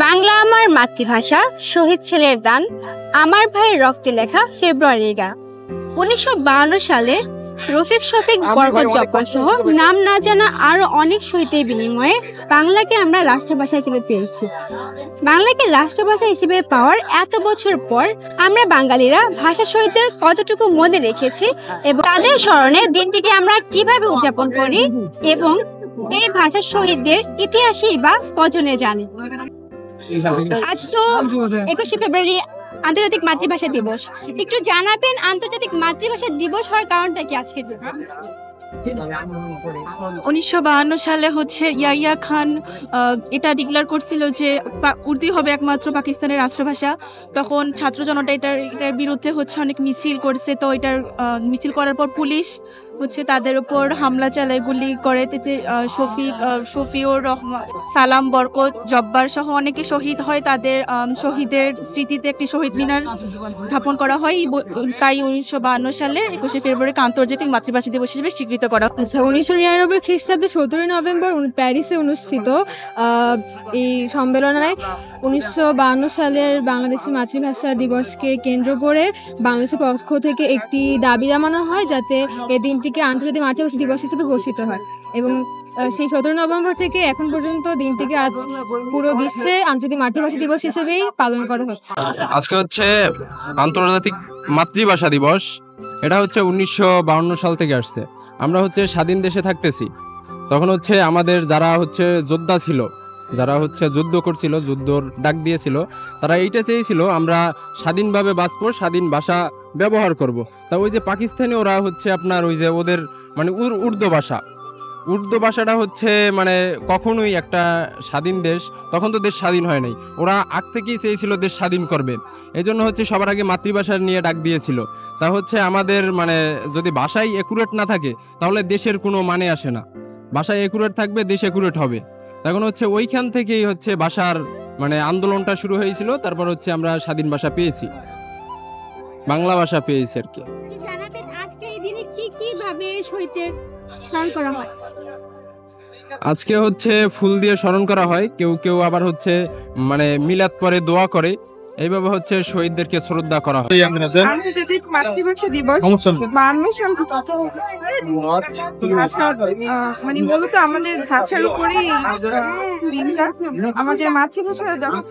বাংলা আমার মাতৃভাষা, শহীদ ছেলের দান, আমার ভাইয়ের রক্তে লেখা ফেব্রুয়ারির গান। 1952 সালে রফিক শফিক বরকত জব্বার সহ নাম না জানা আরো অনেক শহীদের বিনিময়ে বাংলাকে আমরা রাষ্ট্রভাষা হিসেবে পেয়েছি। বাংলাকে রাষ্ট্রভাষা হিসেবে পাওয়ার এত বছর পর আমরা বাঙালিরা ভাষা শহীদদের কতটুকু মনে রেখেছি এবং তাদের স্মরণে দিনটিকে আমরা কিভাবে উদযাপন করি এবং এই ভাষা শহীদদের ইতিহাসই বা কজনে জানি। আজ তো 21শে ফেব্রুয়ারি আন্তর্জাতিক মাতৃভাষা দিবস। একটু জানাবেন আন্তর্জাতিক মাতৃভাষা দিবস হওয়ার কারণটা কি আজকে? 1952 সালে ইয়াহিয়া খান এটা ডিক্লেয়ার করছিল যে উর্দু হবে একমাত্র পাকিস্তানের রাষ্ট্রভাষা। তখন ছাত্র জনতা এটার বিরুদ্ধে অনেক মিছিল করছে। তো এটার মিছিল করার পর পুলিশ তাদের উপর হামলা চালায়, গুলি করে। তাতে শফিউর রহমান, সালাম, বরকত জব্বার সহ অনেকে শহীদ হয়। তাদের শহীদের স্মৃতিতে একটি শহীদ মিনার স্থাপন করা হয়। তাই 1952 সালে 21শে ফেব্রুয়ারিকে আন্তর্জাতিক মাতৃভাষা দিবস হিসেবে স্বীকৃত করা। আচ্ছা, 1999 খ্রিস্টাব্দে 17 নভেম্বর প্যারিসে অনুষ্ঠিত এই সম্মেলনায় 1952 সালের বাংলাদেশি মাতৃভাষা দিবসকে কেন্দ্র করে বাংলাদেশের পক্ষ থেকে একটি দাবি জানানো হয় যাতে এই দিনটিকে আন্তর্জাতিক মাতৃভাষা দিবস হিসেবে ঘোষিত হয়। এবং সেই 17 নভেম্বর থেকে এখন পর্যন্ত দিনটিকে আজ পুরো বিশ্বে আন্তর্জাতিক মাতৃভাষা দিবস হিসেবেই পালন করা হচ্ছে। আজকে আন্তর্জাতিক মাতৃভাষা দিবস। এটা 1952 সাল থেকে আসছে। আমরা স্বাধীন দেশে থাকতেছি। তখন আমাদের যারা যোদ্ধা ছিল, যারা যুদ্ধ করছিল, যুদ্ধর ডাক দিয়েছিল, তারা এইটা চেয়েছিল আমরা স্বাধীনভাবে বাঁচবো, স্বাধীন ভাষা ব্যবহার করব। তা ওই যে পাকিস্তানি ওরা আপনার ওই যে ওদের মানে উর্দু ভাষাটা মানে কখনোই একটা স্বাধীন দেশ, তখন তো দেশ স্বাধীন হয় নাই, ওরা আগ থেকেই চেয়েছিল দেশ স্বাধীন করবে। এই জন্য সবার আগে মাতৃভাষা নিয়ে ডাক দিয়েছিল। তা আমাদের মানে যদি ভাষাই একুরেট না থাকে তাহলে দেশের কোনো মানে আসে না। ভাষায় একুরেট থাকবে, দেশ একুরেট হবে। তখন ওইখান থেকেই ভাষার মানে আন্দোলনটা শুরু হয়েছিল। তারপর আমরা স্বাধীন ভাষা পেয়েছি, বাংলা ভাষা পেয়েছি আর কি। জানাবেন আজকে এই দিনে কিভাবে শহীদদের স্মরণ করা হয়? আজকে ফুল দিয়ে স্মরণ করা হয়। কেউ কেউ আবার মানে মিলাদ পরে দোয়া করে। এইভাবে শহীদদেরকে শ্রদ্ধা করা হয়। আন্তর্জাতিক মাতৃভাষা দিবস মানে মূলত আমাদের ভাষার উপরেই দিনটা। আমাদের মাতৃভাষা যখন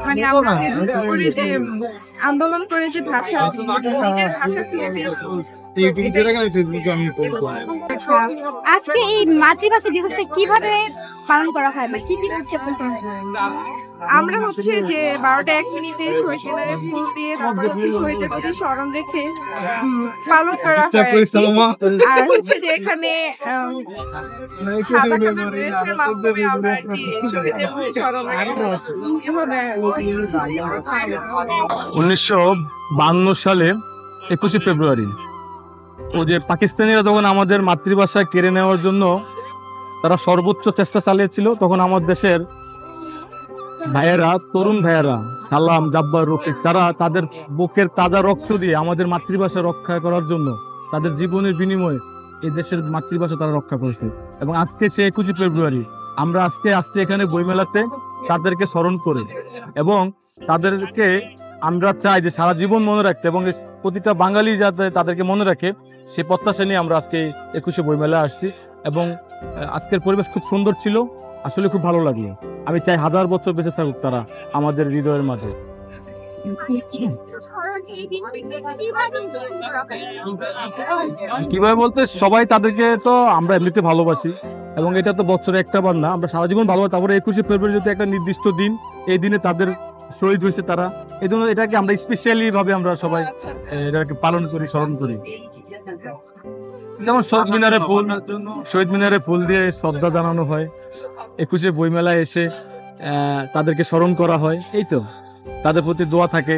মানে আমাদের যে আন্দোলন করে যে ভাষা, নিজের ভাষা ফিরে পেয়েছি। আজকে এই মাতৃভাষা দিবসটা কিভাবে পালন করা হয় বা কি উদযাপন করা হয়? আমরা যে 12টা 1 মিনিটে শহীদ মিনারে ফুল দিয়ে তারপর শহীদদের প্রতি স্মরণ রেখে পালন করা হয়। আর যে এখানে সাদা কালার ড্রেসের মাধ্যমে আমরা শহীদদের প্রতি স্মরণ রাখি। 1952 সালে 21শে ফেব্রুয়ারি ও যে পাকিস্তানিরা যখন আমাদের মাতৃভাষা কেড়ে নেওয়ার জন্য তারা সর্বোচ্চ চেষ্টা চালিয়েছিল, তখন আমার দেশের ভাইয়েরা, তরুণ ভাইয়েরা, সালাম, জব্বার, রফিক, তারা তাদের বুকের তাজা রক্ত দিয়ে আমাদের মাতৃভাষা রক্ষা করার জন্য তাদের জীবনের বিনিময়ে এই দেশের মাতৃভাষা তারা রক্ষা করেছে। এবং আজকে সে 21শে ফেব্রুয়ারি আমরা আজকে আসছি এখানে বইমেলাতে তাদেরকে স্মরণ করে, এবং তাদেরকে আমরা চাই যে সারা জীবন মনে রাখতে, এবং প্রতিটা বাঙালি যাতে তাদেরকে মনে রাখে সে প্রত্যাশা নিয়ে আমরা আজকে 21শে বইমেলা আসছি। এবং আজকের পরিবেশ খুব সুন্দর ছিল, আসলে খুব ভালো লাগলো। আমি চাই 1000 বছর বেঁচে থাকুক তারা আমাদের হৃদয়ের মাঝে। কিভাবে বলতে, সবাই তাদেরকে তো আমরা এমনিতে ভালোবাসি, এবং এটা তো বছরে একটা বার না, আমরা সারা জীবন ভালোবাসি। তারপরে 21শে ফেব্রুয়ারি যদি একটা নির্দিষ্ট দিন, এই দিনে তাদের শহীদ হয়েছে তারা, এই জন্য এটাকে আমরা স্পেশালি ভাবে আমরা সবাই এটাকে পালন করি, স্মরণ করি। যেমন শহীদ মিনারে ফুল দিয়ে শ্রদ্ধা জানানো হয়, 21শে বইমেলায় এসে তাদেরকে স্মরণ করা হয়, এই তো তাদের প্রতি দোয়া থাকে।